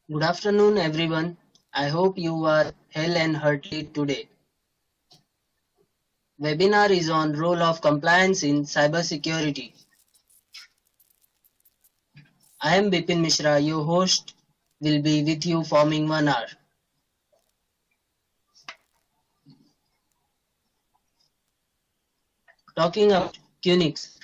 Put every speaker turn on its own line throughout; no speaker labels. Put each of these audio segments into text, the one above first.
Good afternoon, everyone. I hope you are well and hearty today. Webinar is on role of compliance in cybersecurity. I am Bipin Mishra, your host, will be with you forming 1 hour. Talking about Qnix.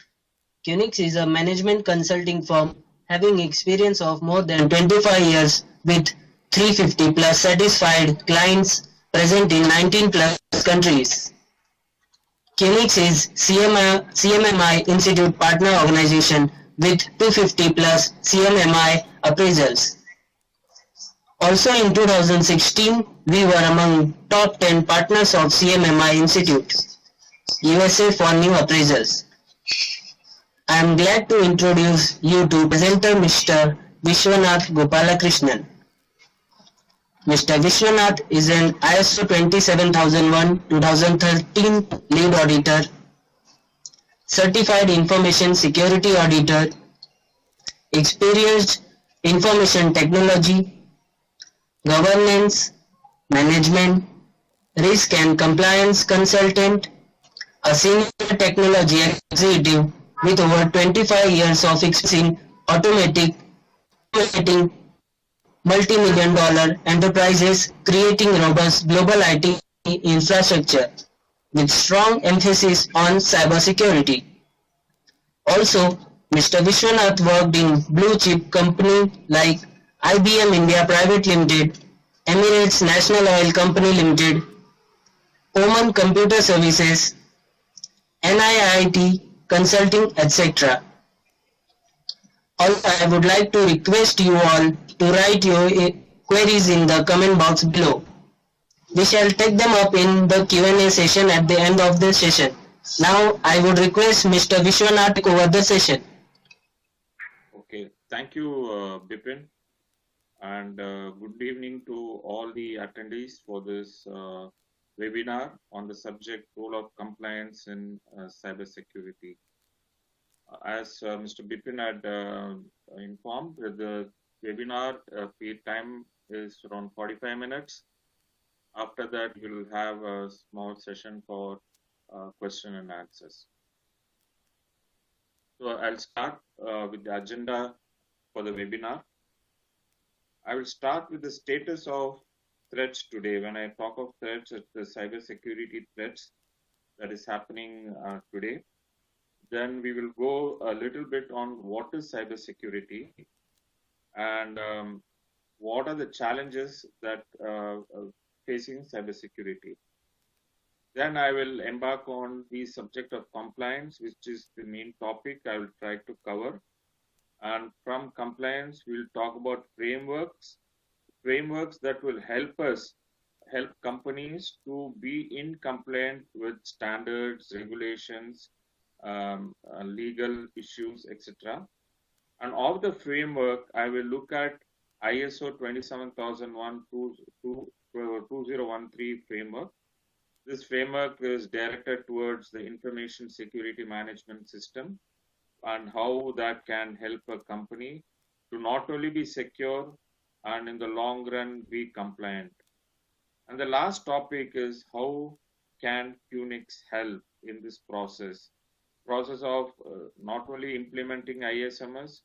Qnix is a management consulting firm having experience of more than 25 years with 350 plus satisfied clients present in 19 plus countries. Qmix is CMMI Institute partner organization with 250 plus CMMI appraisals. Also in 2016, we were among top 10 partners of CMMI Institute, USA for new appraisals. I am glad to introduce you to presenter Mr. Vishwanath Gopalakrishnan. Mr. Vishwanath is an ISO 27001-2013 lead auditor, certified information security auditor, experienced information technology, governance, management, risk and compliance consultant, a senior technology executive with over 25 years of experience in automating multi-million dollar enterprises, creating robust global IT infrastructure with strong emphasis on cybersecurity. Also, Mr. Vishwanath worked in blue chip companies like IBM India Private Limited, Emirates National Oil Company Limited, Oman Computer Services, NIIT Consulting, etc. Also, I would like to request you all to write your queries in the comment box below. We shall take them up in the Q&A session at the end of the session. Now, I would request Mr. Vishwanath to take over the session.
Okay, thank you, Bipin, and good evening to all the attendees for this webinar on the subject role of compliance in cybersecurity. As Mr. Bipin had informed, the webinar time is around 45 minutes. After that, we'll have a small session for question and answers. So I'll start with the agenda for the webinar. I will start with the status of threats today. When I talk of threats, it's the cybersecurity threats that is happening today. Then we will go a little bit on what is cybersecurity and what are the challenges that facing cybersecurity. Then I will embark on the subject of compliance, which is the main topic I will try to cover. And from compliance, we'll talk about frameworks that will help companies to be in compliant with standards, regulations, legal issues, etc. And of the framework, I will look at ISO 27001-2013 framework. This framework is directed towards the information security management system and how that can help a company to not only be secure and in the long run be compliant. And the last topic is how can QNIX help in this process of not only implementing ISMS,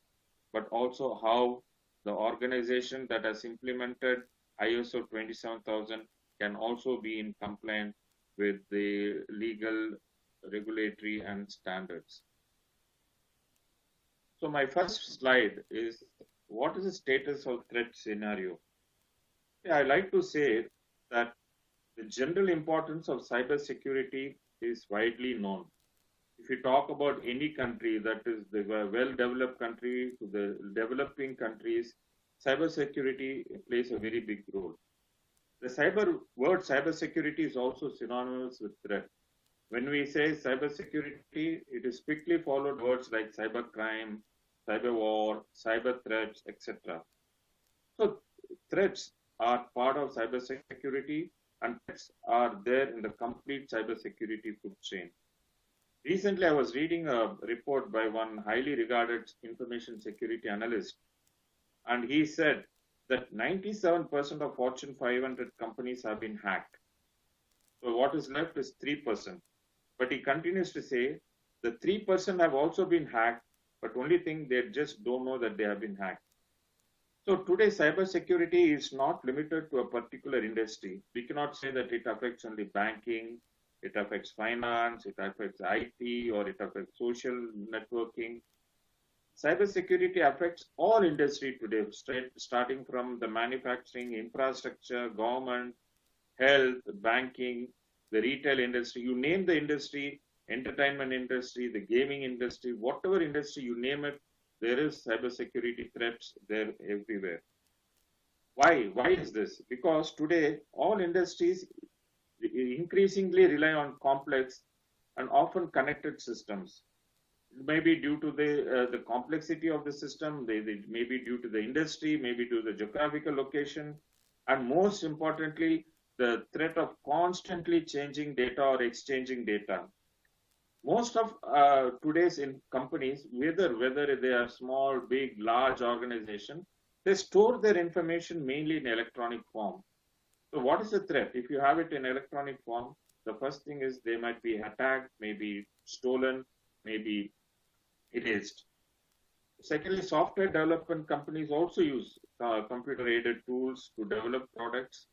but also how the organization that has implemented ISO 27000 can also be in compliance with the legal, regulatory, and standards. So my first slide is, what is the status of threat scenario? I like to say that the general importance of cybersecurity is widely known. If you talk about any country, that is the well-developed country to the developing countries, cybersecurity plays a very big role. The word cybersecurity is also synonymous with threat. When we say cybersecurity, it is quickly followed words like cybercrime, cyber war, cyber threats, etc. So threats are part of cybersecurity, and threats are there in the complete cybersecurity food chain. Recently, I was reading a report by one highly regarded information security analyst, and he said that 97% of Fortune 500 companies have been hacked. So what is left is 3%. But he continues to say the 3% have also been hacked, but only thing they just don't know that they have been hacked. So today cybersecurity is not limited to a particular industry. We cannot say that it affects only banking, it affects finance, it affects IT, or it affects social networking. Cybersecurity affects all industry today, starting from the manufacturing, infrastructure, government, health, banking, the retail industry. You name the industry, entertainment industry, the gaming industry, whatever industry you name it, there is cybersecurity threats there everywhere. Why? Why is this? Because today all industries increasingly rely on complex and often connected systems. It may be due to the complexity of the system, they may be due to the industry, maybe due to the geographical location, and most importantly, the threat of constantly changing data or exchanging data. Most of today's companies, whether they are small, big, large organization, they store their information mainly in electronic form. So what is the threat? If you have it in electronic form, the first thing is they might be attacked, maybe stolen, maybe erased. Secondly, software development companies also use computer-aided tools to develop products.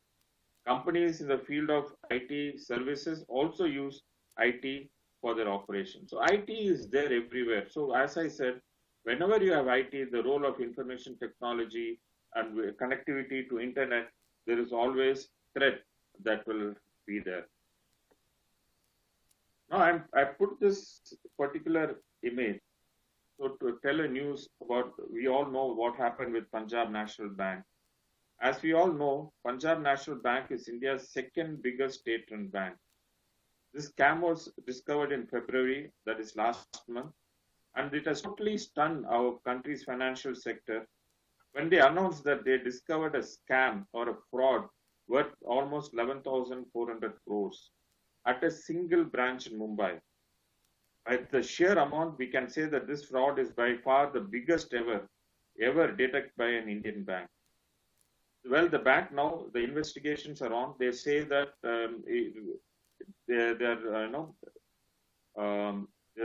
Companies in the field of IT services also use IT for their operations. So IT is there everywhere. So as I said, whenever you have IT, the role of information technology and connectivity to internet, there is always threat that will be there. Now I put this particular image so to tell a news about, we all know what happened with Punjab National Bank. As we all know, Punjab National Bank is India's second biggest state-run bank. This scam was discovered in February, that is last month, and it has totally stunned our country's financial sector when they announced that they discovered a scam or a fraud worth almost 11,400 crores at a single branch in Mumbai. At the sheer amount, we can say that this fraud is by far the biggest ever detected by an Indian bank. Well, the bank now, the investigations are on. They say that they're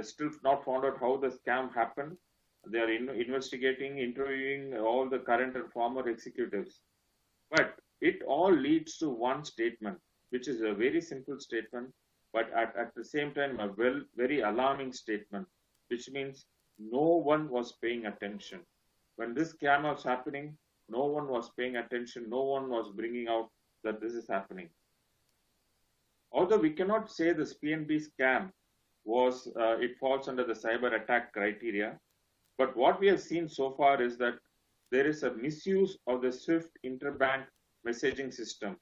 still not found out how the scam happened. They are investigating, interviewing all the current and former executives. But it all leads to one statement, which is a very simple statement, but at the same time, a very alarming statement, which means no one was paying attention. When this scam was happening, no one was paying attention. No one was bringing out that this is happening. Although we cannot say this PNB scam it falls under the cyber attack criteria, but what we have seen so far is that there is a misuse of the SWIFT interbank messaging system,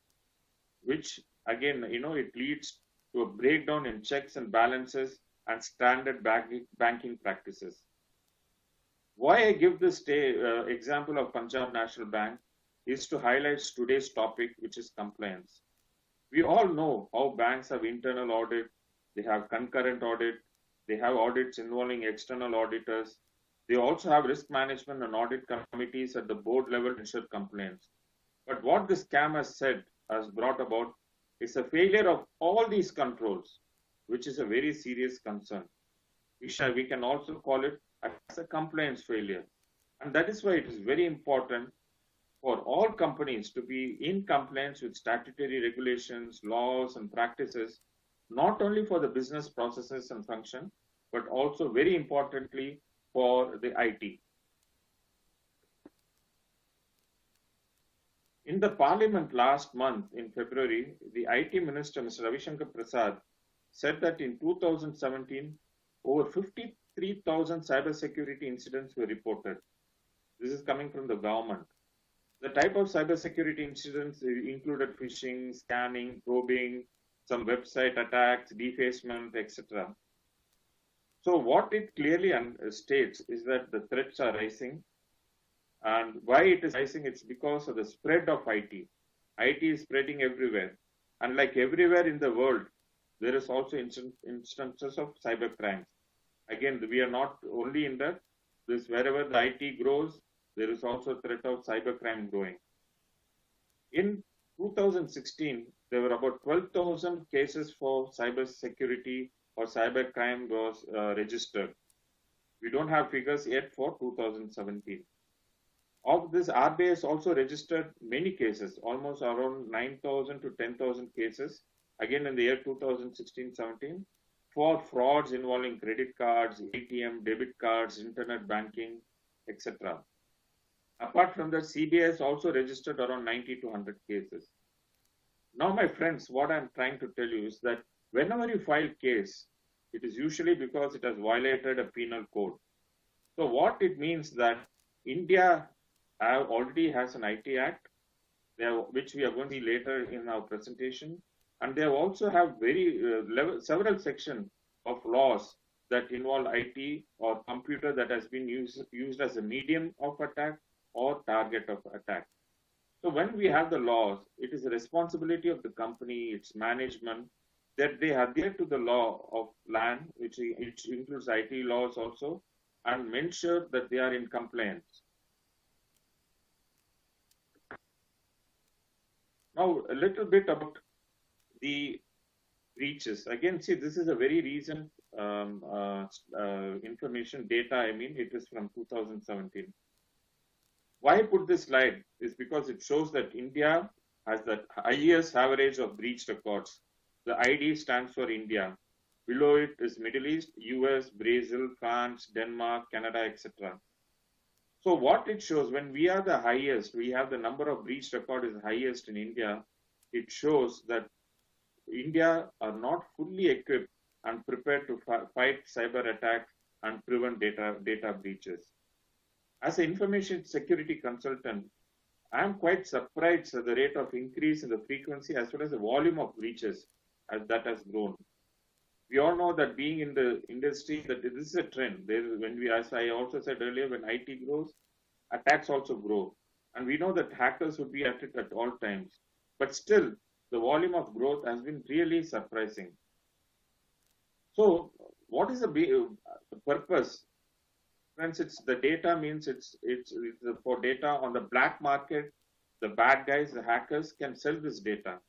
which again, it leads to a breakdown in checks and balances and standard banking practices. Why I give this example of Punjab National Bank is to highlight today's topic, which is compliance. We all know how banks have internal audit, they have concurrent audit, they have audits involving external auditors. They also have risk management and audit committees at the board level to ensure compliance. But what this scam has brought about is a failure of all these controls, which is a very serious concern. We can also call it as a compliance failure. And that is why it is very important for all companies to be in compliance with statutory regulations, laws, and practices, not only for the business processes and function, but also very importantly for the IT. In the parliament last month, in February, the IT Minister, Mr. Ravi Shankar Prasad, said that in 2017, over 53,000 cybersecurity incidents were reported. This is coming from the government. The type of cybersecurity incidents included phishing, scanning, probing, some website attacks, defacement, etc. So what it clearly states is that the threats are rising. And why it is rising? It's because of the spread of IT. IT is spreading everywhere. And like everywhere in the world, there is also instances of cybercrimes. Again, we are not only in that. Wherever the IT grows, there is also a threat of cybercrime growing. In 2016, there were about 12,000 cases for cybersecurity or cybercrime was registered. We don't have figures yet for 2017. Of this, RBI has also registered many cases, almost around 9,000 to 10,000 cases, again in the year 2016-17, for frauds involving credit cards, ATM, debit cards, internet banking, etc. Apart from that, CBI has also registered around 90 to 100 cases. Now, my friends, what I'm trying to tell you is that whenever you file case, it is usually because it has violated a penal code. So what it means that India already has an IT Act, which we are going to see later in our presentation, and they also have several sections of laws that involve IT or computer that has been used as a medium of attack or target of attack. So when we have the laws, it is the responsibility of the company, its management, that they adhere to the law of land, which includes IT laws also, and ensure that they are in compliance. Now, a little bit about the breaches. Again, see, this is a very recent information data. I mean, it is from 2017. Why I put this slide is because it shows that India has the highest average of breach records. The ID stands for India. Below it is Middle East, US, Brazil, France, Denmark, Canada, etc. So what it shows, when we are the highest, we have the number of breach record is highest in India, it shows that India are not fully equipped and prepared to fight cyber attacks and prevent data breaches. As an information security consultant, I am quite surprised at the rate of increase in the frequency as well as the volume of breaches that has grown. We all know that being in the industry, that this is a trend. As I also said earlier, when IT grows, attacks also grow. And we know that hackers would be at it at all times. But still, the volume of growth has been really surprising. So, what is the purpose? Friends, it's the data means it's for data on the black market. The bad guys, the hackers, can sell this data,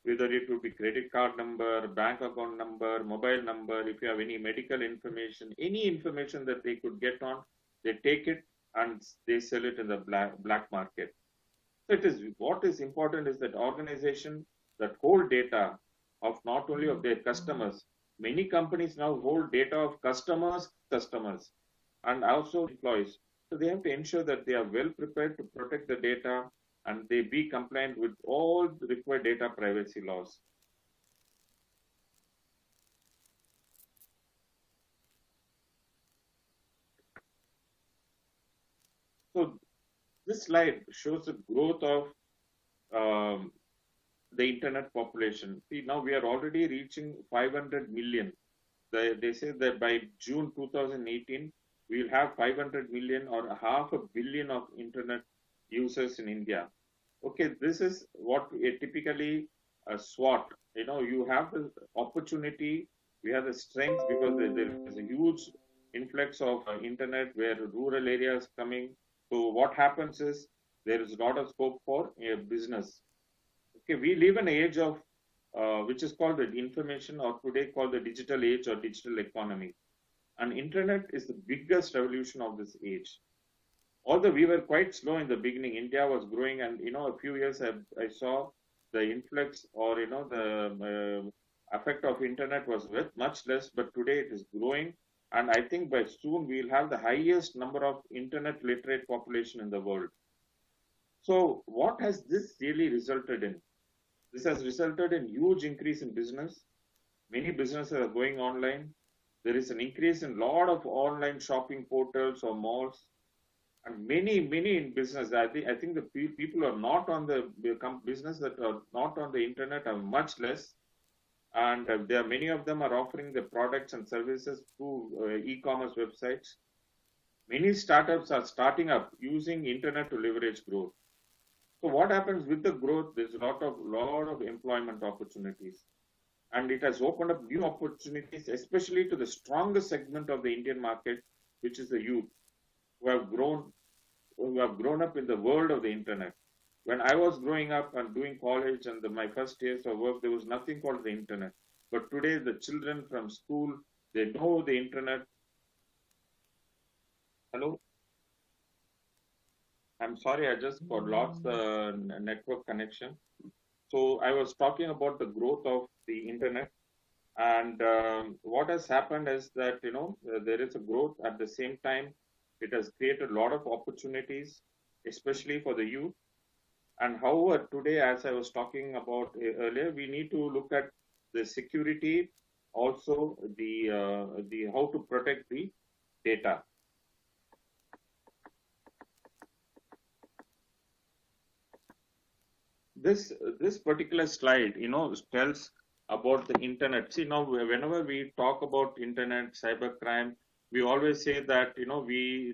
whether it would be credit card number, bank account number, mobile number. If you have any medical information, any information that they could get on, they take it and they sell it in the black market. So what is important is that organization that hold data of not only of their customers. Many companies now hold data of customers, and also employees. So they have to ensure that they are well prepared to protect the data and they be compliant with all the required data privacy laws. So this slide shows the growth of the internet population. See, now we are already reaching 500 million. They say that by June 2018, we will have 500 million or half a billion of internet users in India. Okay, this is what typically a SWOT. You have the opportunity, we have the strength because there is a huge influx of internet where rural areas coming. So what happens is there is a lot of scope for a business. Okay, we live in an age of which is called the information, or today called the digital age or digital economy. And internet is the biggest revolution of this age. Although we were quite slow in the beginning, India was growing, and a few years I saw the influx or the effect of internet was much less, but today it is growing, and I think by soon we'll have the highest number of internet literate population in the world. So what has this really resulted in? This has resulted in huge increase in business. Many businesses are going online. There is an increase in a lot of online shopping portals or malls, and many in business. I think the people are not on the business that are not on the internet are much less, and there are many of them are offering the products and services through e-commerce websites. Many startups are starting up using internet to leverage growth. So what happens with the growth? There's a lot of employment opportunities. And it has opened up new opportunities, especially to the strongest segment of the Indian market, which is the youth, who have grown up in the world of the internet. When I was growing up and doing college and my first years of work, there was nothing called the internet. But today, the children from school, they know the internet. Hello? I'm sorry, I just got lost the network connection. So I was talking about the growth of the internet, and what has happened is that there is a growth. At the same time, it has created a lot of opportunities, especially for the youth. And however, today, as I was talking about earlier, we need to look at the security, also the how to protect the data. This particular slide, tells about the internet. See, now whenever we talk about internet cybercrime, we always say that we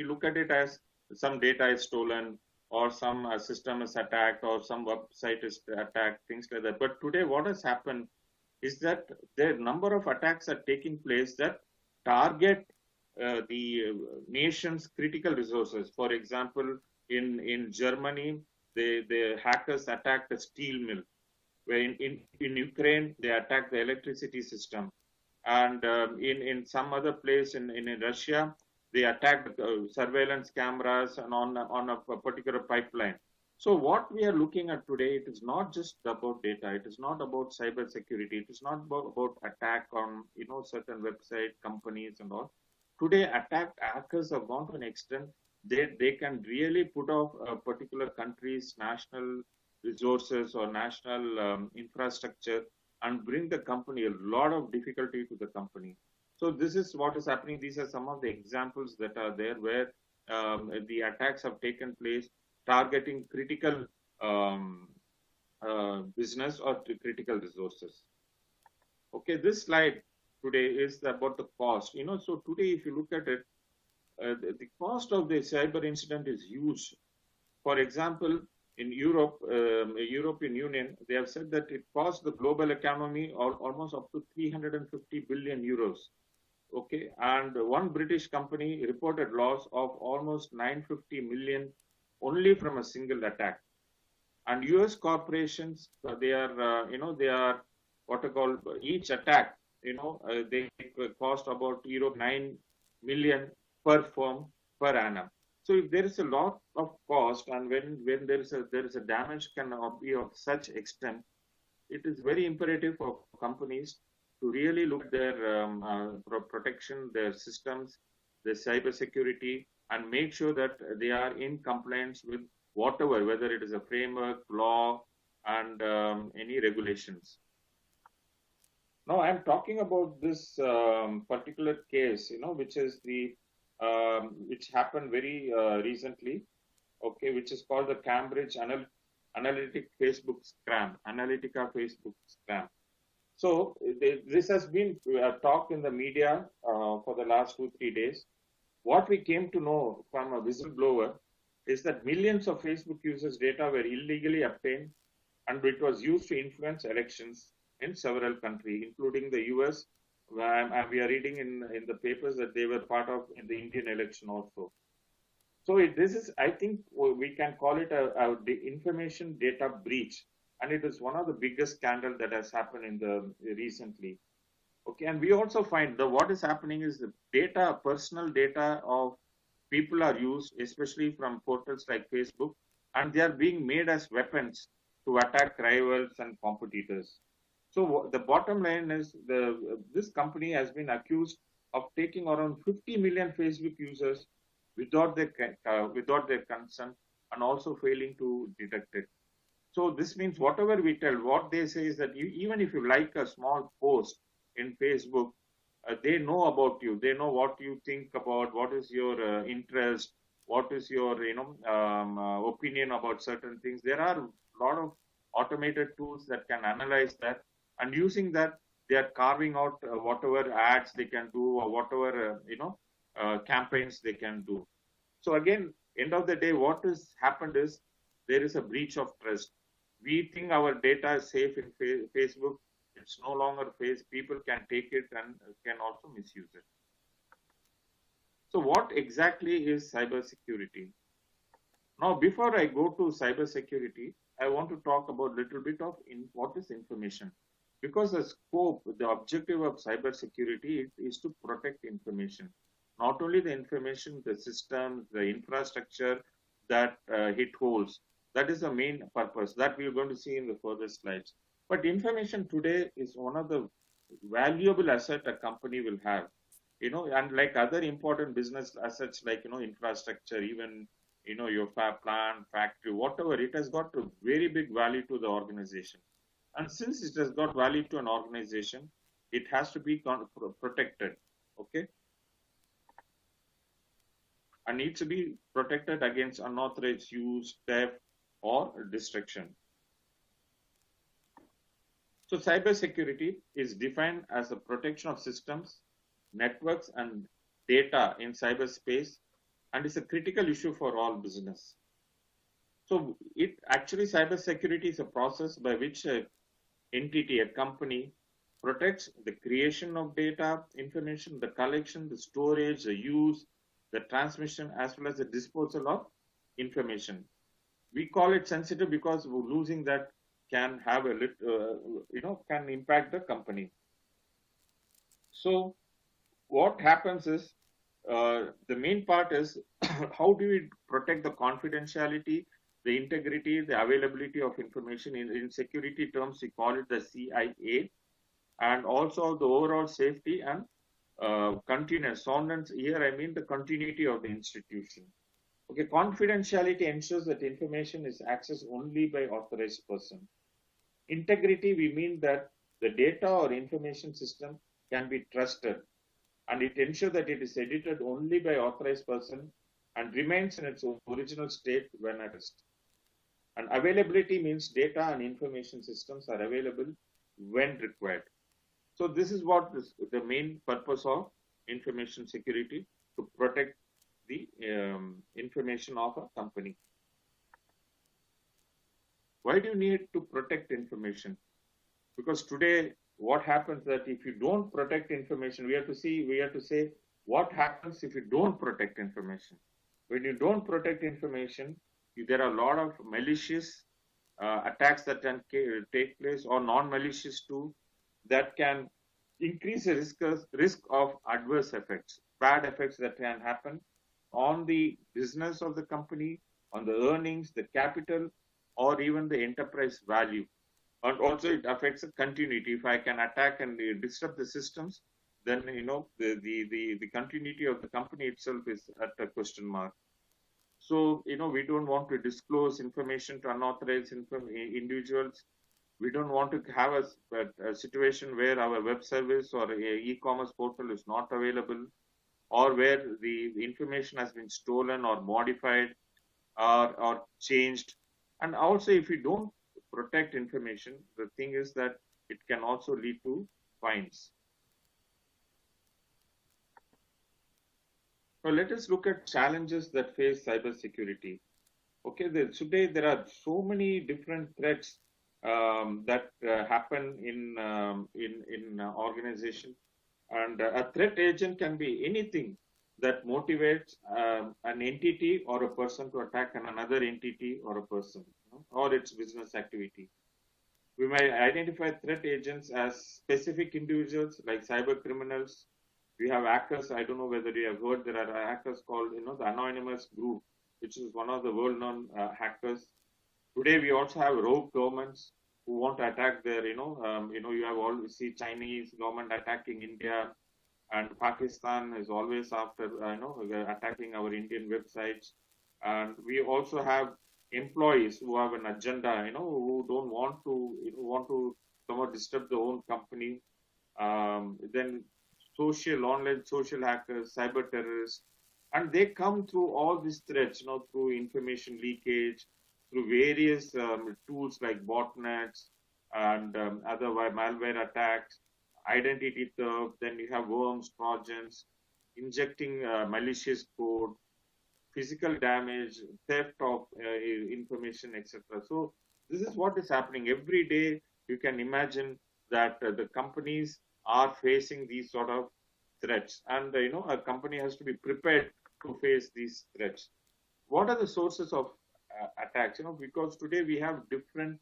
look at it as some data is stolen, or some system is attacked, or some website is attacked, things like that. But today, what has happened is that the number of attacks are taking place that target the nation's critical resources. For example, in Germany, the hackers attacked a steel mill. Where in Ukraine, they attacked the electricity system. And in some other place in Russia, they attacked surveillance cameras and on a particular pipeline. So what we are looking at today, it is not just about data. It is not about cyber security. It is not about attack on certain website companies and all. Today, hackers have gone to an extent they can really put off a particular country's national resources or national infrastructure and bring the company a lot of difficulty to the company. So this is what is happening. These are some of the examples that are there where the attacks have taken place targeting critical business or critical resources. Okay, this slide today is about the cost. So today, if you look at it, the cost of the cyber incident is huge. For example, in Europe, European Union, they have said that it cost the global economy almost up to 350 billion euros. Okay, and one British company reported loss of almost 950 million only from a single attack. And US corporations, they are what I call each attack, they cost about €9 million per firm per annum. So if there is a lot of cost, and when there is a damage cannot be of such extent, it is very imperative for companies to really look at their protection, their systems, their cyber security, and make sure that they are in compliance with whatever, whether it is a framework, law, and any regulations. Now I'm talking about this particular case, which is which happened very recently, okay, which is called the Cambridge Analytica Facebook scam. So this has been talked in the media for the last 2-3 days. What we came to know from a whistleblower is that millions of Facebook users' data were illegally obtained, and it was used to influence elections in several countries, including the US. We are reading in the papers that they were part of the Indian election also. So this is, I think, we can call it the information data breach, and it is one of the biggest scandals that has happened in the recently. Okay, and we also find that what is happening is the data, personal data of people are used, especially from portals like Facebook, and they are being made as weapons to attack rivals and competitors. So the bottom line is this company has been accused of taking around 50 million Facebook users without their consent, and also failing to detect it. So this means whatever we tell, what they say is that even if you like a small post in Facebook, they know about you. They know what you think about, what is your interest, what is your opinion about certain things. There are a lot of automated tools that can analyze that, and using that, they are carving out whatever ads they can do, or whatever campaigns they can do. So again, end of the day, what has happened is there is a breach of trust. We think our data is safe in Facebook. It's no longer safe. People can take it and can also misuse it. So what exactly is cybersecurity? Now, before I go to cybersecurity, I want to talk about a little bit of what is information. Because the scope, the objective of cybersecurity is to protect information. Not only the information, the systems, the infrastructure that it holds. That is the main purpose that we are going to see in the further slides. But information today is one of the valuable asset a company will have. And like other important business assets like, infrastructure, even your plant, factory, whatever, it has got a very big value to the organization. And since it has got value to an organization, it has to be protected, okay? And needs to be protected against unauthorized use, theft, or destruction. So cybersecurity is defined as the protection of systems, networks, and data in cyberspace, and is a critical issue for all business. So cybersecurity is a process by which an entity, a company, protects the creation of data, information, the collection, the storage, the use, the transmission, as well as the disposal of information. We call it sensitive because losing that can have can impact the company. So what happens is, the main part is how do we protect the confidentiality, the integrity, the availability of information. In security terms, we call it the CIA, and also the overall safety and continuous soundness. Here I mean the continuity of the institution. Okay, confidentiality ensures that information is accessed only by authorized person. Integrity, we mean that the data or information system can be trusted, and it ensures that it is edited only by authorized person and remains in its original state when at rest. And availability means data and information systems are available when required. So this is what the main purpose of information security, to protect the information of a company. Why do you need to protect information? Because today, what happens that if you don't protect information, we have to say what happens if you don't protect information. When you don't protect information, there are a lot of malicious attacks that can take place, or non-malicious too, that can increase the risk of adverse effects, bad effects that can happen on the business of the company, on the earnings, the capital, or even the enterprise value. And also it affects the continuity. If I can attack and disrupt the systems, then the continuity of the company itself is at a question mark. So we don't want to disclose information to unauthorized individuals. We don't want to have a situation where our web service or e-commerce portal is not available, or where the information has been stolen or modified or changed. And also, if we don't protect information, the thing is that it can also lead to fines. So let us look at challenges that face cybersecurity. Okay, today there are so many different threats that happen in organization, and a threat agent can be anything that motivates an entity or a person to attack another entity or a person, or its business activity. We may identify threat agents as specific individuals like cyber criminals. We have hackers. I don't know whether you have heard, there are hackers called the anonymous group, which is one of the world-known hackers. Today we also have rogue governments who want to attack their, you have always see Chinese government attacking India, and Pakistan is always after, attacking our Indian websites. And we also have employees who have an agenda, who don't want to somewhat disturb their own company. Then online social hackers, cyber terrorists, and they come through all these threats, through information leakage, through various tools like botnets and other malware attacks, identity theft. Then you have worms, trojans, injecting malicious code, physical damage, theft of information, etc. So this is what is happening every day. You can imagine that the companies are facing these sort of threats, and a company has to be prepared to face these threats. What are the sources of attacks, because today we have different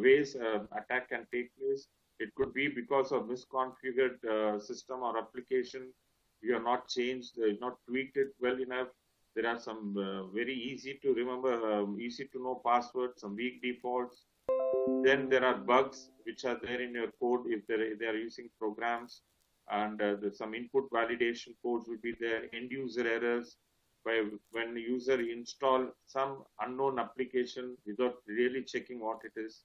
ways attack can take place. It could be because of misconfigured system or application. You have not changed, not tweaked it well enough. There are some very easy to remember, easy to know passwords, some weak defaults. Then there are bugs which are there in your code if they are using programs, and some input validation codes will be there. End user errors by when the user install some unknown application without really checking what it is,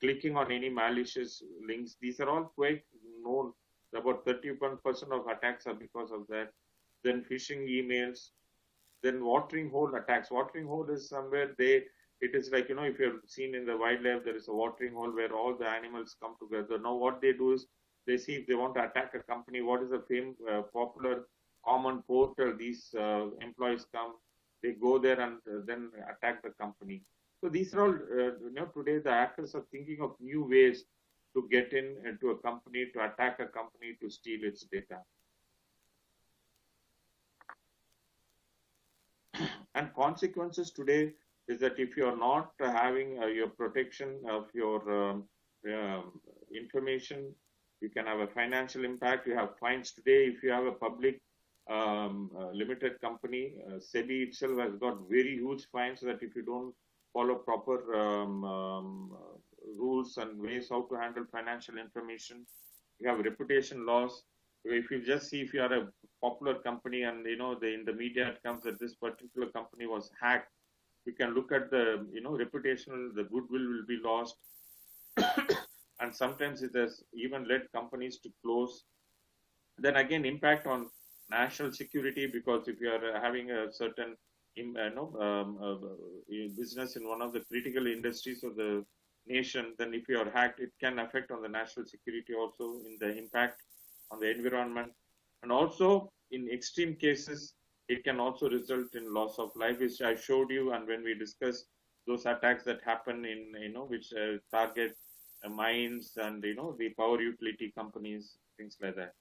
clicking on any malicious links. These are all quite known. About 31% of attacks are because of that. Then phishing emails. Then watering hole attacks. Watering hole is somewhere it is like, if you've seen in the wildlife, there is a watering hole where all the animals come together. Now what they do is they see if they want to attack a company, what is the popular common portal these employees come, they go there and then attack the company. So these are all, today the hackers are thinking of new ways to get into a company, to attack a company, to steal its data. And consequences today is that if you're not having your protection of your information, you can have a financial impact. You have fines today. If you have a public limited company, SEBI itself has got very huge fines that if you don't follow proper rules and ways how to handle financial information, you have reputation loss. If you just see if you are a popular company and in the media it comes that this particular company was hacked, you can look at the reputational, the goodwill will be lost. And sometimes it has even led companies to close. Then again, impact on national security, because if you are having a certain business in one of the critical industries of the nation, then if you are hacked, it can affect on the national security also in the impact on the environment. And also in extreme cases, it can also result in loss of life, which I showed you. And when we discussed those attacks that happen in, which target mines and, the power utility companies, things like that.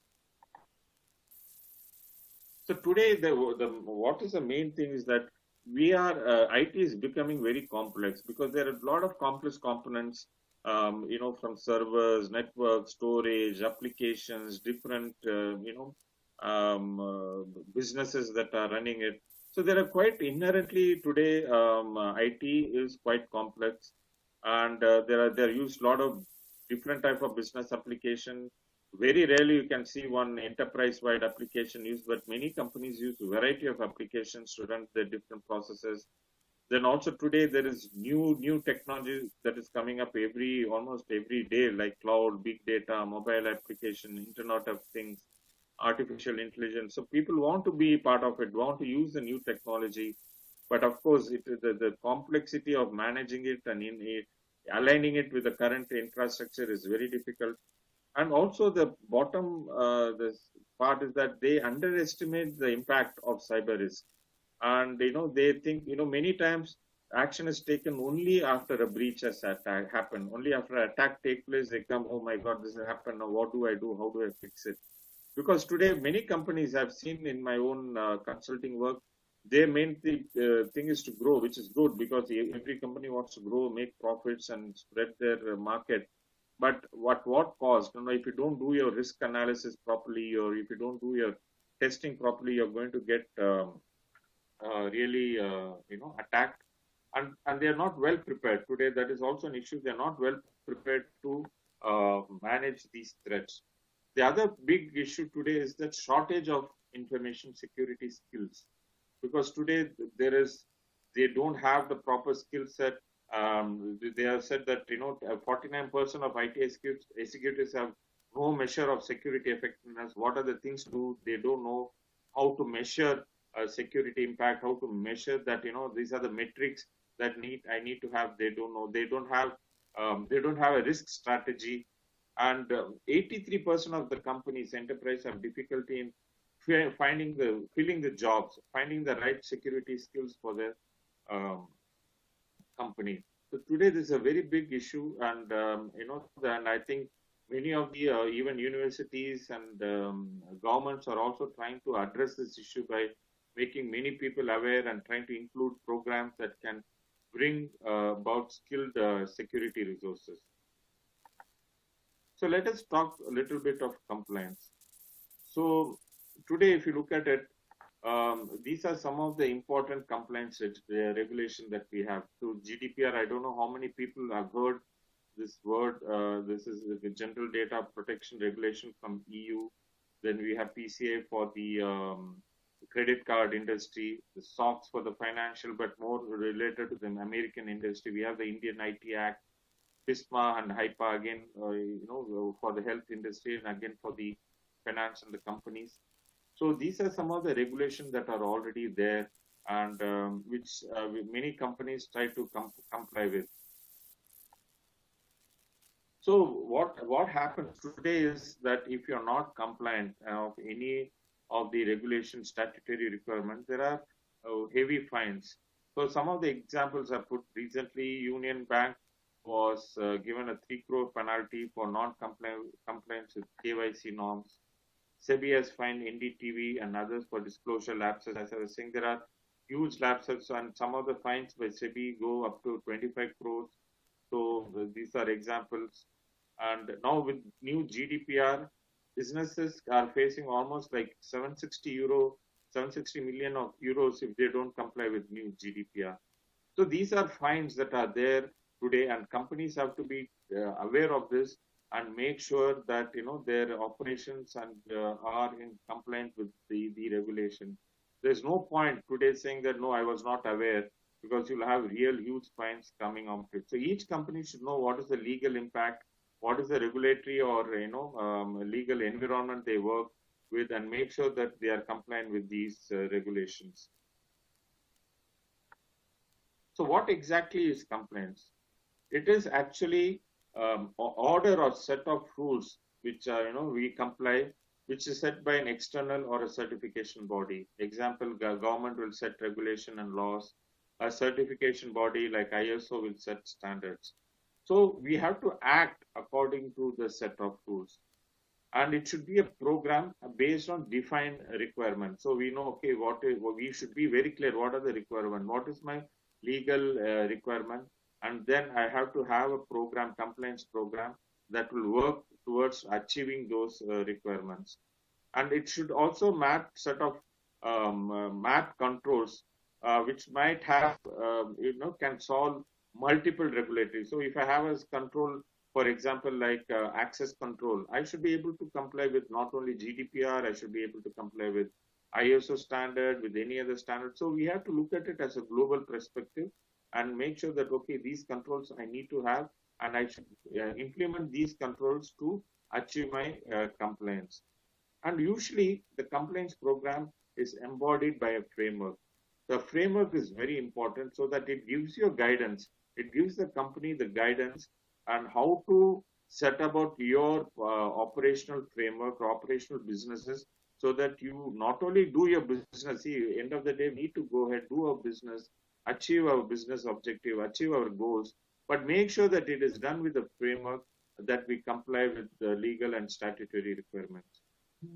So today, what is the main thing is that IT is becoming very complex because there are a lot of complex components, from servers, network, storage, applications, different, businesses that are running it. So there are quite inherently today, IT is quite complex, and there used a lot of different type of business application. Very rarely you can see one enterprise-wide application used, but many companies use a variety of applications to run their different processes. Then also today there is new technology that is coming up almost every day, like cloud, big data, mobile application, Internet of Things, artificial intelligence. So people want to be part of it, want to use the new technology, but of course the complexity of managing it and aligning it with the current infrastructure is very difficult. And also the bottom this part is that they underestimate the impact of cyber risk. And, they think, many times action is taken only after a breach has happened. Only after an attack takes place, they come, oh my God, this has happened. Now what do I do? How do I fix it? Because today many companies I've seen in my own consulting work, their main thing is to grow, which is good because every company wants to grow, make profits and spread their market. But what cost? If you don't do your risk analysis properly, or if you don't do your testing properly, you're going to get really attacked, and they are not well prepared today. That is also an issue. They're not well prepared to manage these threats. The other big issue today is that shortage of information security skills, because today they don't have the proper skill set. They have said that 49% of IT executives have no measure of security effectiveness. What are the things to do? They don't know how to measure security impact, how to measure that these are the metrics that I need to have. They don't know. They don't have a risk strategy, and 83% of the companies enterprise have difficulty in filling the jobs, finding the right security skills for their company. So today this is a very big issue, and and I think many of the even universities and governments are also trying to address this issue by making many people aware and trying to include programs that can bring about skilled security resources. So let us talk a little bit of compliance. So today, if you look at it, these are some of the important compliance regulation that we have. So GDPR, I don't know how many people have heard this word. This is the General Data Protection Regulation from EU. Then we have PCA for the credit card industry, the SOX for the financial, but more related to the American industry. We have the Indian IT Act, FISMA and HIPAA again, for the health industry, and again for the finance and the companies. So these are some of the regulations that are already there, and which many companies try to comply with. So what happens today is that if you're not compliant of any of the regulation statutory requirements, there are heavy fines. So some of the examples are put recently. Union Bank was given a 3 crore penalty for non-compliance with KYC norms. SEBI has fined NDTV and others for disclosure lapses. As I was saying, there are huge lapses, and some of the fines by SEBI go up to 25 crores. So these are examples. And now with new GDPR, businesses are facing almost like 760 million of euros if they don't comply with new GDPR. So these are fines that are there today, and companies have to be aware of this and make sure that their operations and are in compliance with the regulation. There's no point today saying that no, I was not aware, because you'll have real huge fines coming on it. So each company should know what is the legal impact, what is the regulatory or legal environment they work with, and make sure that they are compliant with these regulations. So what exactly is compliance? It is actually order or set of rules which we comply, which is set by an external or a certification body. Example, government will set regulation and laws. A certification body like ISO will set standards. So we have to act according to the set of rules, and it should be a program based on defined requirements. So we know, okay, we should be very clear. What are the requirements? What is my legal requirement? And then I have to have a program, compliance program, that will work towards achieving those requirements. And it should also map set of map controls, which might have, can solve multiple regulatory. So if I have a control, for example, like access control, I should be able to comply with not only GDPR, I should be able to comply with ISO standard, with any other standard. So we have to look at it as a global perspective and make sure that, okay, these controls I need to have, and I should implement these controls to achieve my compliance. And usually the compliance program is embodied by a framework. The framework is very important so that it gives you guidance. It gives the company the guidance and how to set about your operational framework or operational businesses, so that you not only do your business, end of the day, we need to go ahead, do our business, achieve our business objective, achieve our goals, but make sure that it is done with a framework that we comply with the legal and statutory requirements.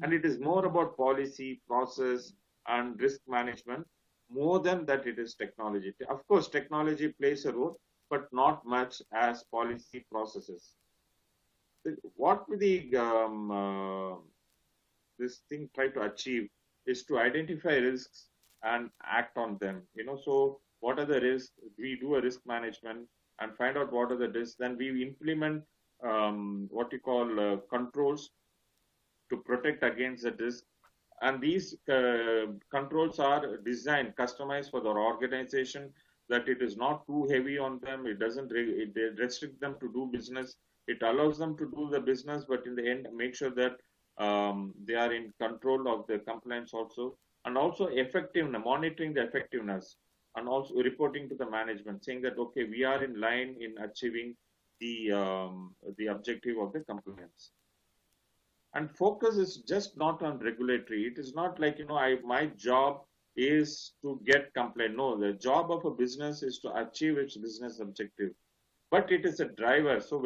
And it is more about policy, process, and risk management, more than that it is technology. Of course, technology plays a role, but not much as policy processes. What this thing try to achieve is to identify risks and act on them. So what are the risks? We do a risk management and find out what are the risks. Then we implement what you call controls to protect against the risk. And these controls are designed, customized for the organization, that it is not too heavy on them. It doesn't restrict them to do business. It allows them to do the business, but in the end, make sure that they are in control of the compliance also. And also effectiveness, monitoring the effectiveness, and also reporting to the management, saying that, okay, we are in line in achieving the objective of the compliance. And focus is just not on regulatory. It is not like, my job is to get compliant. No, the job of a business is to achieve its business objective. But it is a driver. So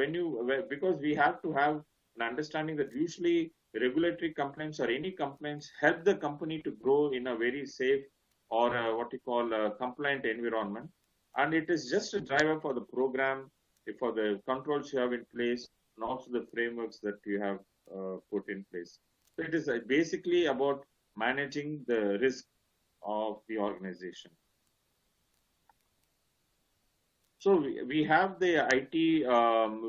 because we have to have an understanding that usually regulatory complaints or any complaints help the company to grow in a very safe or what you call a compliant environment. And it is just a driver for the program, for the controls you have in place, and also the frameworks that you have put in place. So it is basically about managing the risk of the organization. So we have the IT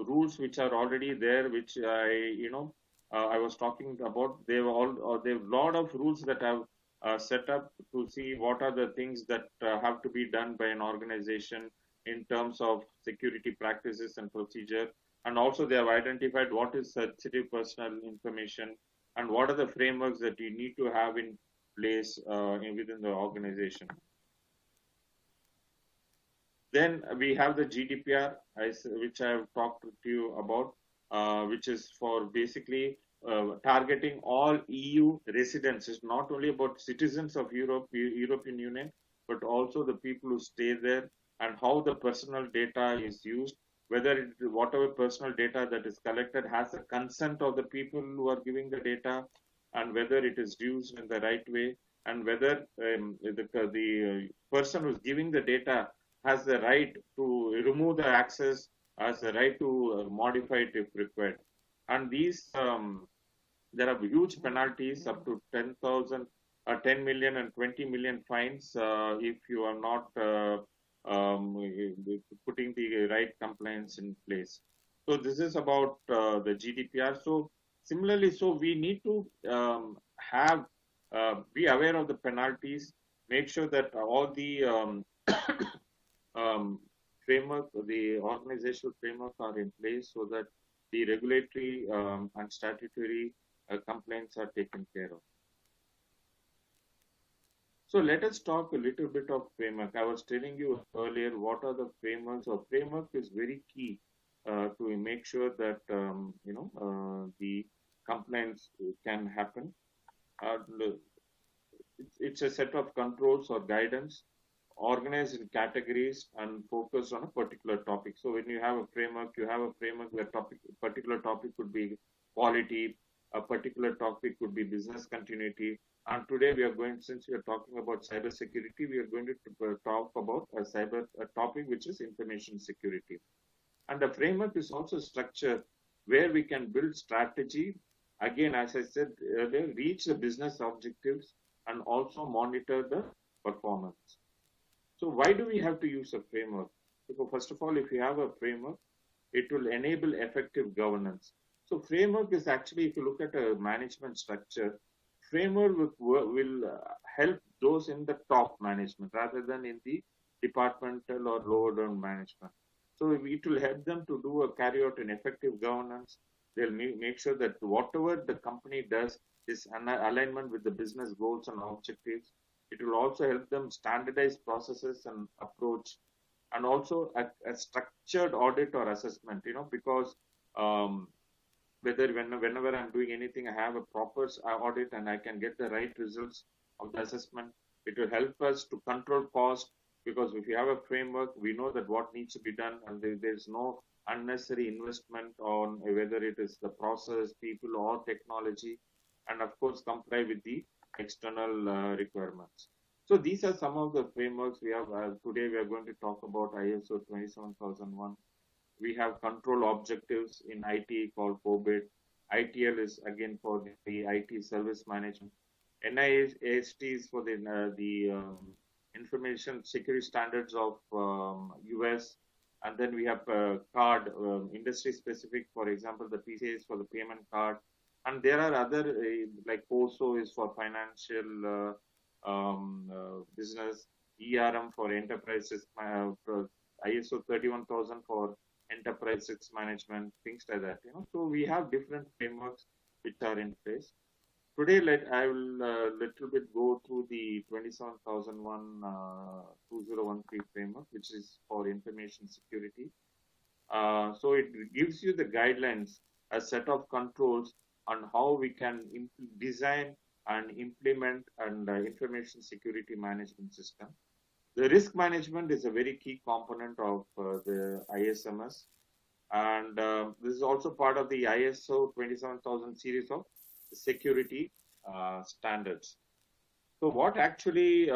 rules which are already there, which I was talking about. They've a lot of rules that have set up to see what are the things that have to be done by an organization in terms of security practices and procedure. And also they have identified what is sensitive personal information and what are the frameworks that you need to have in place within the organization. Then we have the GDPR, which I have talked to you about, which is for basically targeting all EU residents. It's not only about citizens of European Union, but also the people who stay there and how the personal data is used, whether whatever personal data that is collected has the consent of the people who are giving the data, and whether it is used in the right way, and whether the person who's giving the data has the right to remove the access, has the right to modify it if required. And these, there are huge penalties up to 10,000, 10 million and 20 million fines if you are not putting the right compliance in place. So this is about the GDPR. So similarly, so we need to be aware of the penalties, make sure that all the framework, the organizational framework are in place so that the regulatory and statutory complaints are taken care of. So let us talk a little bit of framework. I was telling you earlier what are the frameworks. Or framework is very key to make sure that the compliance can happen. It's a set of controls or guidance organized in categories and focused on a particular topic. So when you have a framework, where particular topic could be quality, a particular topic could be business continuity. And today we are going, since we are talking about cybersecurity, we are going to talk about a topic which is information security. And the framework is also structured where we can build strategy. Again, as I said earlier, reach the business objectives and also monitor the performance. So why do we have to use a framework? Because first of all, if you have a framework, it will enable effective governance. So framework is actually, if you look at a management structure, framework will help those in the top management rather than in the departmental or lower down management. So it will help them to carry out an effective governance. They'll make sure that whatever the company does is in alignment with the business goals and objectives. It will also help them standardize processes and approach, and also a structured audit or assessment, because whenever I'm doing anything, I have a proper audit and I can get the right results of the assessment. It will help us to control cost, because if you have a framework, we know that what needs to be done, and there's no unnecessary investment on whether it is the process, people, or technology, and of course comply with the external requirements. So these are some of the frameworks we have. Today we are going to talk about ISO 27001. We have control objectives in IT called COBIT. ITL is again for the IT service management. NIST is for the information security standards of US. And then we have card, industry specific, for example, the PCI is for the payment card. And there are other, like POSO is for financial business, ERM for enterprises, ISO 31000 for enterprise risk management, things like that. So we have different frameworks which are in place. Today, I will little bit go through the 27001 2013 framework, which is for information security. So it gives you the guidelines, a set of controls on how we can design and implement an information security management system. The risk management is a very key component of the ISMS, and this is also part of the ISO 27000 series of security standards. So what actually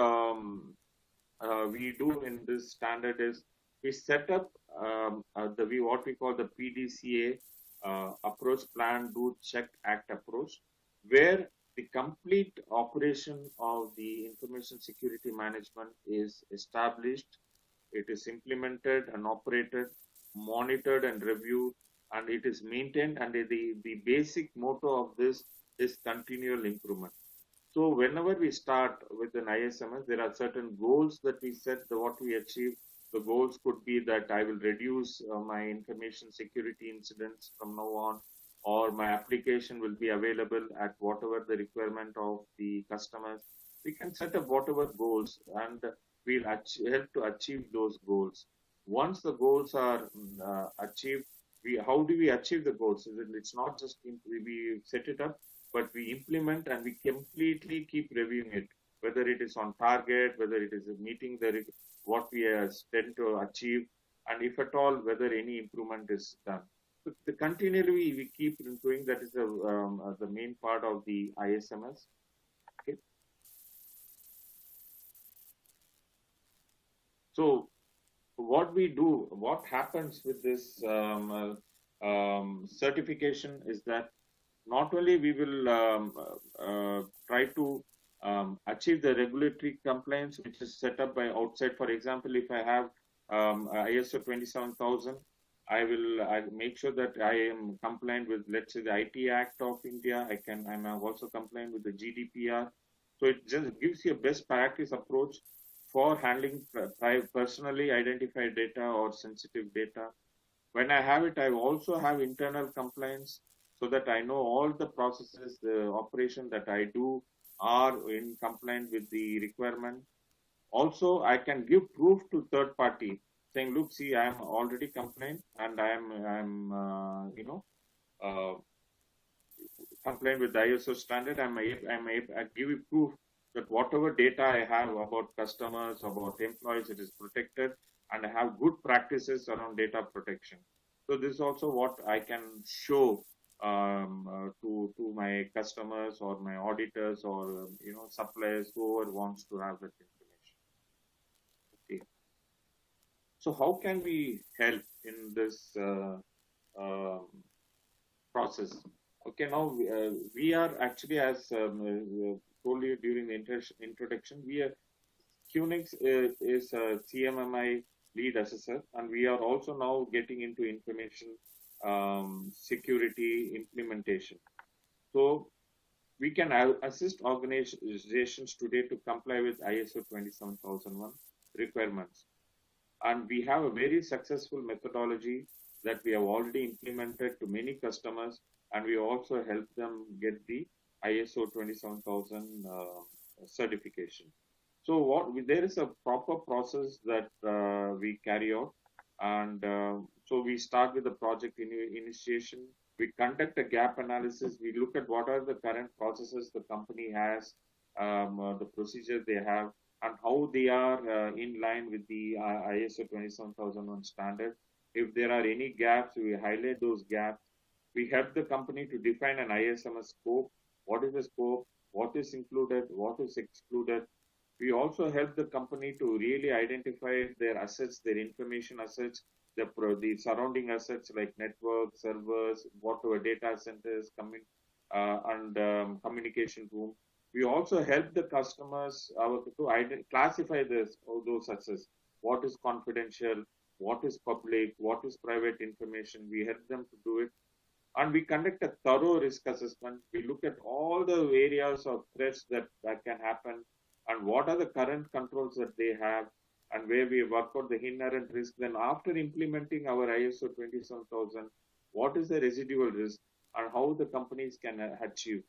we do in this standard is we set up what we call the PDCA approach, plan, do, check, act approach, where the complete operation of the information security management is established, it is implemented and operated, monitored and reviewed, and it is maintained. And the basic motto of this is continual improvement. So whenever we start with an ISMS, there are certain goals that we set, what we achieve. The goals could be that I will reduce my information security incidents from now on, or my application will be available at whatever the requirement of the customers. We can set up whatever goals, and we'll help to achieve those goals. Once the goals are achieved, how do we achieve the goals? It's not just we set it up, but we implement and we completely keep reviewing it, whether it is on target, whether it is meeting what we tend to achieve, and if at all, whether any improvement is done. So continually we keep doing. That is the main part of the ISMS. Okay. So what we do, what happens with this certification is that not only we will try to achieve the regulatory compliance which is set up by outside. For example, if I have ISO 27000, I make sure that I am compliant with, let's say, the IT Act of India. I'm also compliant with the GDPR. So it just gives you a best practice approach for handling personally identified data or sensitive data. When I have it, I also have internal compliance, so that I know all the processes, the operation that I do are in compliance with the requirement. Also, I can give proof to third party saying, look, see, I am already compliant and I am compliant with the ISO standard. I give you proof that whatever data I have about customers, about employees, it is protected, and I have good practices around data protection. So this is also what I can show to my customers or my auditors or suppliers, whoever wants to have that information. Okay. So how can we help in this process? Okay, now we are actually, as told you during the introduction, QNIX is a CMMI lead assessor, and we are also now getting into information security implementation. So we can assist organizations today to comply with ISO 27001 requirements. And we have a very successful methodology that we have already implemented to many customers, and we also help them get the ISO 27000 certification. So there is a proper process that we carry out, and so we start with the project initiation. We conduct a gap analysis. We look at what are the current processes the company has, the procedures they have, and how they are in line with the ISO 27001 standard. If there are any gaps, we highlight those gaps. We help the company to define an ISMS scope. What is the scope? What is included? What is excluded? We also help the company to really identify their assets, their information assets, the surrounding assets like network, servers, whatever data centers, and communication room. We also help the customers to classify those assets. What is confidential? What is public? What is private information? We help them to do it. And we conduct a thorough risk assessment. We look at all the areas of threats that can happen, and what are the current controls that they have, and where we work out the inherent risk. Then after implementing our ISO 27000, what is the residual risk and how the companies can achieve.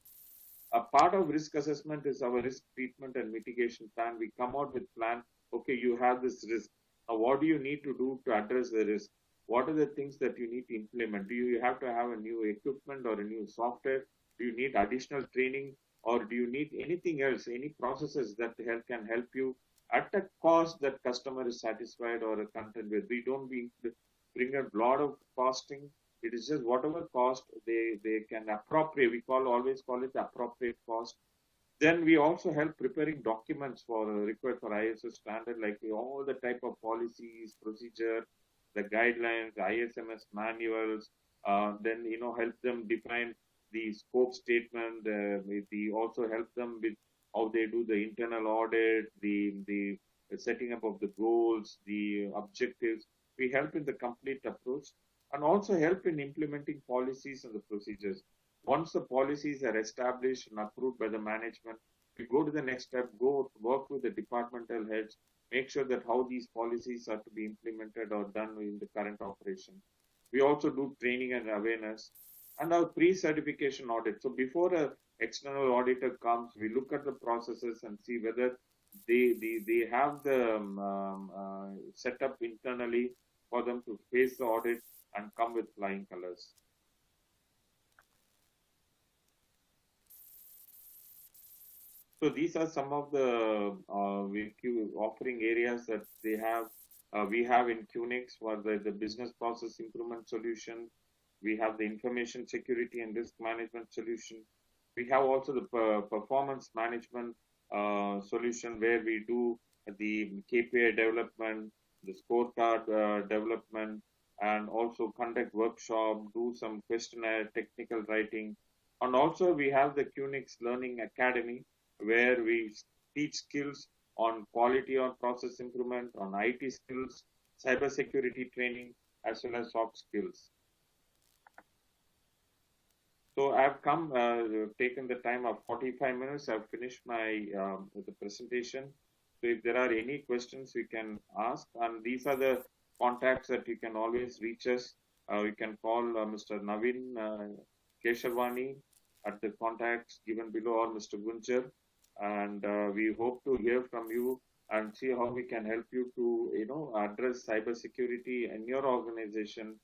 A part of risk assessment is our risk treatment and mitigation plan. We come out with plan. Okay, you have this risk. Now, what do you need to do to address the risk? What are the things that you need to implement? Do you have to have a new equipment or a new software? Do you need additional training? Or do you need anything else, any processes that can help you at a cost that customer is satisfied or a content with? We don't bring a lot of costing. It is just whatever cost they can appropriate. We always call it the appropriate cost. Then we also help preparing documents for required for ISO standard, like all the type of policies, procedure, the guidelines, ISMS manuals. Then help them define the scope statement. We also help them with how they do the internal audit, the setting up of the goals, the objectives. We help in the complete approach and also help in implementing policies and the procedures. Once the policies are established and approved by the management, we go to the next step, go work with the departmental heads, make sure that how these policies are to be implemented or done in the current operation. We also do training and awareness and our pre-certification audit. So before a external auditor comes, we look at the processes and see whether they have the setup internally for them to face the audit and come with flying colors. So these are some of the offering areas that they have. We have in QNIX for the business process improvement solution. We have the information security and risk management solution. We have also the performance management solution where we do the KPI development, the scorecard development, and also conduct workshop, do some questionnaire, technical writing. And also we have the QNIX Learning Academy, where we teach skills on quality on process improvement, on IT skills, cybersecurity training, as well as soft skills. So I've come, taken the time of 45 minutes. I've finished my the presentation. So if there are any questions, we can ask. And these are the contacts that you can always reach us. You can call Mr. Naveen Keshavani at the contacts given below, or Mr. Gunjar. And we hope to hear from you and see how we can help you to address cybersecurity in your organization.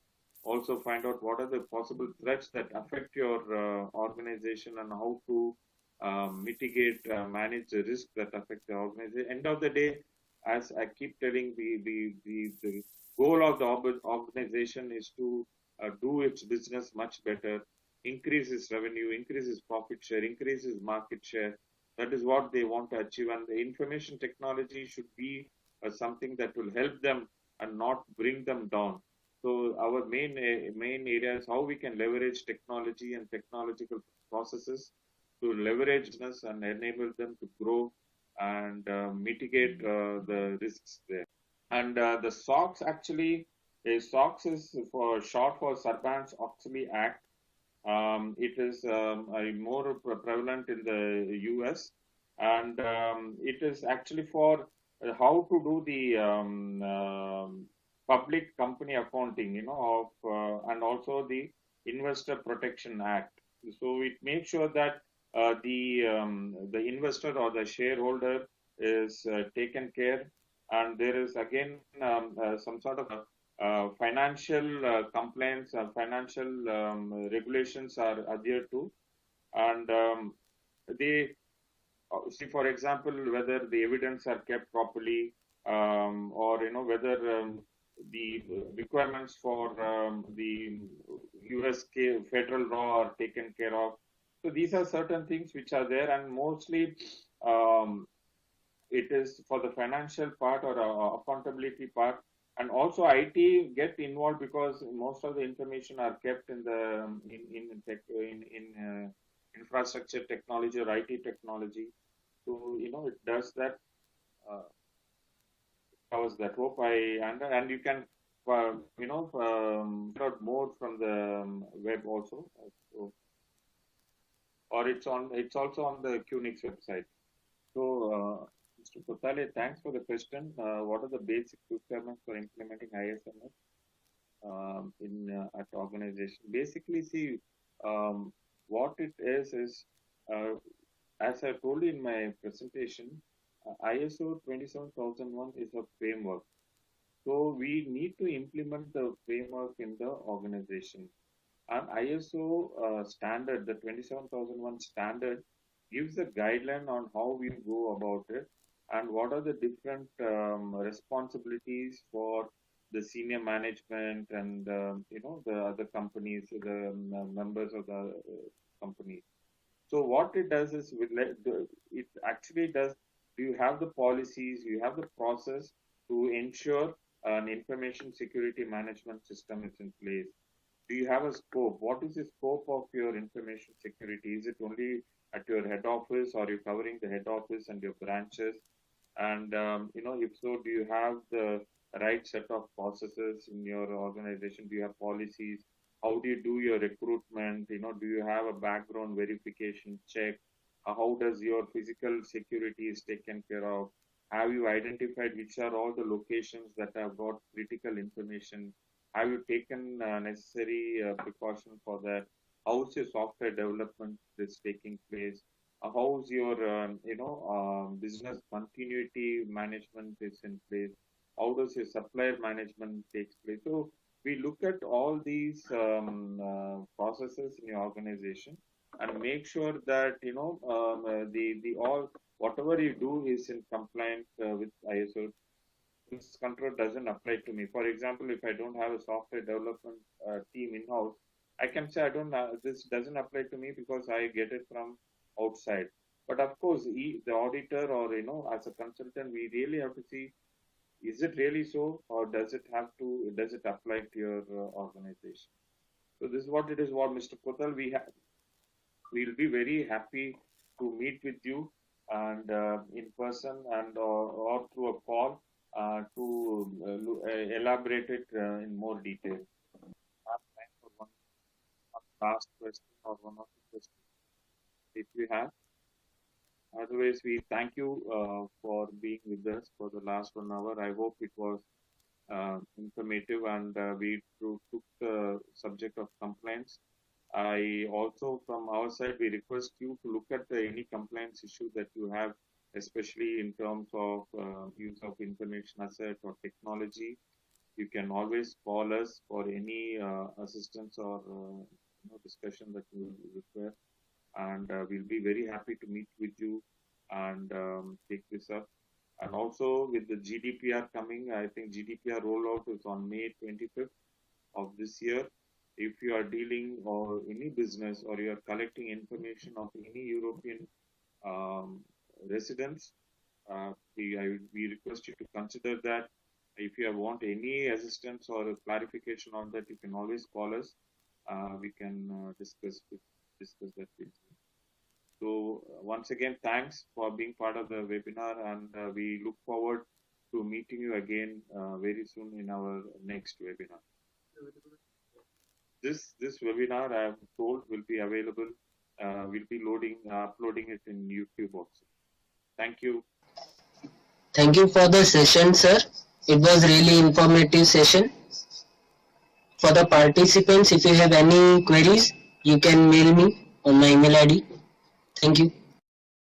Also find out what are the possible threats that affect your organization and how to mitigate, manage the risk that affect the organization. End of the day, as I keep telling, the goal of the organization is to do its business much better, increase its revenue, increase its profit share, increase its market share. That is what they want to achieve, and the information technology should be something that will help them and not bring them down. So our main area is how we can leverage technology and technological processes to leverage business and enable them to grow and mitigate the risks there. And the SOX actually SOX is for short for Sarbanes-Oxley Act. It is more prevalent in the US, and it is actually for how to do the public company accounting, and also the Investor Protection Act. So it makes sure that the investor or the shareholder is taken care, and there is again some sort of financial compliance, financial regulations are adhered to, and they see, for example, whether the evidence are kept properly, or whether the requirements for the US federal law are taken care of. So these are certain things which are there, and mostly it is for the financial part or accountability part. And also IT get involved because most of the information are kept in the infrastructure technology or IT technology. So it does that, covers that. Hope and you can find out more from the web also. So, or it's also on the QNIX website. So Mr. Kotale, thanks for the question. What are the basic requirements for implementing ISMS at organization? Basically, see, what it is as I told you in my presentation, ISO 27001 is a framework. So we need to implement the framework in the organization. And ISO standard, the 27001 standard, gives a guideline on how we go about it and what are the different responsibilities for the senior management and the other companies, the members of the company. So what it does is, it actually does, do you have the policies, you have the process to ensure an information security management system is in place? Do you have a scope? What is the scope of your information security? Is it only at your head office, or are you covering the head office and your branches? And if so, do you have the right set of processes in your organization? Do you have policies? How do you do your recruitment? Do you have a background verification check? How does your physical security is taken care of? Have you identified which are all the locations that have got critical information? Have you taken necessary precaution for that? How's your software development is taking place? How's your business continuity management is in place? How does your supplier management takes place? So we look at all these processes in your organization and make sure that the all whatever you do is in compliance with ISO. This control doesn't apply to me. For example, if I don't have a software development team in-house, I can say this doesn't apply to me because I get it from outside. But of course, the auditor or as a consultant, we really have to see, is it really so, or does it apply to your organization? So this is what it is. What Mr. Kotal, we'll be very happy to meet with you and in person and or through a call to elaborate it in more detail. I have time for one last question or one or two questions if you have. Otherwise, we thank you for being with us for the last 1 hour. I hope it was informative, and we took the subject of compliance. I also, from our side, we request you to look at any compliance issue that you have, especially in terms of use of information asset or technology. You can always call us for any assistance or discussion that you require, and we'll be very happy to meet with you and take this up. And also with the GDPR coming, I think GDPR rollout is on May 25th of this year. If you are dealing or any business or you are collecting information of any European residents, we request you to consider that. If you want any assistance or clarification on that, you can always call us. We can discuss that with you. So once again, thanks for being part of the webinar, and we look forward to meeting you again very soon in our next webinar. This webinar, I am told, will be available. We'll be uploading it in YouTube also. Thank you.
Thank you for the session, sir. It was really informative session. For the participants, if you have any queries, you can mail me on my email ID. Thank you.